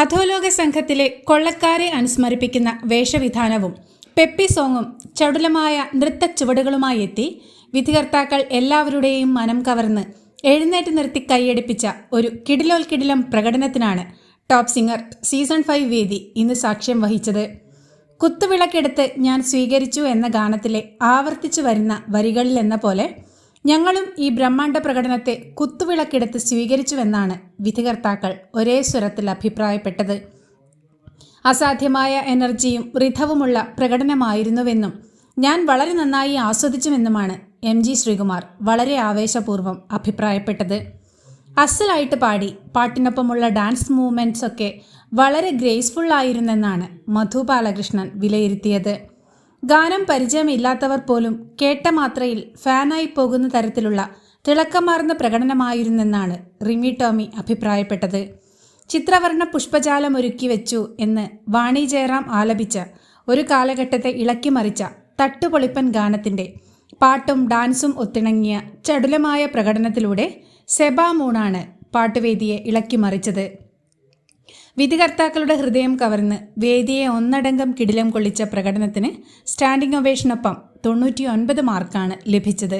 അധോലോക സംഘത്തിലെ കൊള്ളക്കാരെ അനുസ്മരിപ്പിക്കുന്ന വേഷവിധാനവും പെപ്പി സോങ്ങും ചടുലമായ നൃത്ത ചുവടുകളുമായി എത്തി വിധികർത്താക്കൾ എല്ലാവരുടെയും മനം കവർന്ന് എഴുന്നേറ്റ് നിർത്തി കൈയടിപ്പിച്ച ഒരു കിടിലോൽക്കിടിലം പ്രകടനത്തിനാണ് ടോപ്പ് സിംഗർ സീസൺ 5 വേദി ഇന്ന് സാക്ഷ്യം വഹിച്ചത്. കുത്തുവിളക്കെടുത്ത് ഞാൻ സ്വീകരിച്ചു എന്ന ഗാനത്തിലെ ആവർത്തിച്ചു വരുന്ന വരികളിലെന്ന പോലെ ഞങ്ങളും ഈ ബ്രഹ്മാണ്ഡ പ്രകടനത്തെ കുത്തുവിളക്കെടുത്ത് സ്വീകരിച്ചുവെന്നാണ് വിധികർത്താക്കൾ ഒരേ സ്വരത്തിൽ അഭിപ്രായപ്പെട്ടത്. അസാധ്യമായ എനർജിയും റിഥവുമുള്ള പ്രകടനമായിരുന്നുവെന്നും ഞാൻ വളരെ നന്നായി ആസ്വദിച്ചുവെന്നുമാണ് MG ശ്രീകുമാർ വളരെ ആവേശപൂർവ്വം അഭിപ്രായപ്പെട്ടത്. അസലായിട്ട് പാടി പാട്ടിനൊപ്പമുള്ള ഡാൻസ് മൂവ്മെൻറ്റ്സ് ഒക്കെ വളരെ ഗ്രേസ്ഫുള്ളായിരുന്നെന്നാണ് മധു ബാലകൃഷ്ണൻ വിലയിരുത്തിയത്. ഗാനം പരിചയമില്ലാത്തവർ പോലും കേട്ട മാത്രയിൽ ഫാനായി പോകുന്ന തരത്തിലുള്ള തിളക്കമാർന്ന പ്രകടനമായിരുന്നെന്നാണ് റിമി ടോമി അഭിപ്രായപ്പെട്ടത്. ചിത്രവർണ്ണ പുഷ്പജാലം ഒരുക്കി വെച്ചു എന്ന് വാണി ജയറാം ആലപിച്ച ഒരു കാലഘട്ടത്തെ ഇളക്കിമറിച്ച തട്ടുപൊളിപ്പൻ ഗാനത്തിൻ്റെ പാട്ടും ഡാൻസും ഒത്തിണങ്ങിയ ചടുലമായ പ്രകടനത്തിലൂടെ സെബാ മൂണാണ് പാട്ടുവേദിയെ ഇളക്കിമറിച്ചത്. വിധികർത്താക്കളുടെ ഹൃദയം കവർന്ന് വേദിയെ ഒന്നടങ്കം കിടിലം കൊള്ളിച്ച പ്രകടനത്തിന് സ്റ്റാൻഡിംഗ് ഒവേഷനൊപ്പം 99 മാർക്കാണ് ലഭിച്ചത്.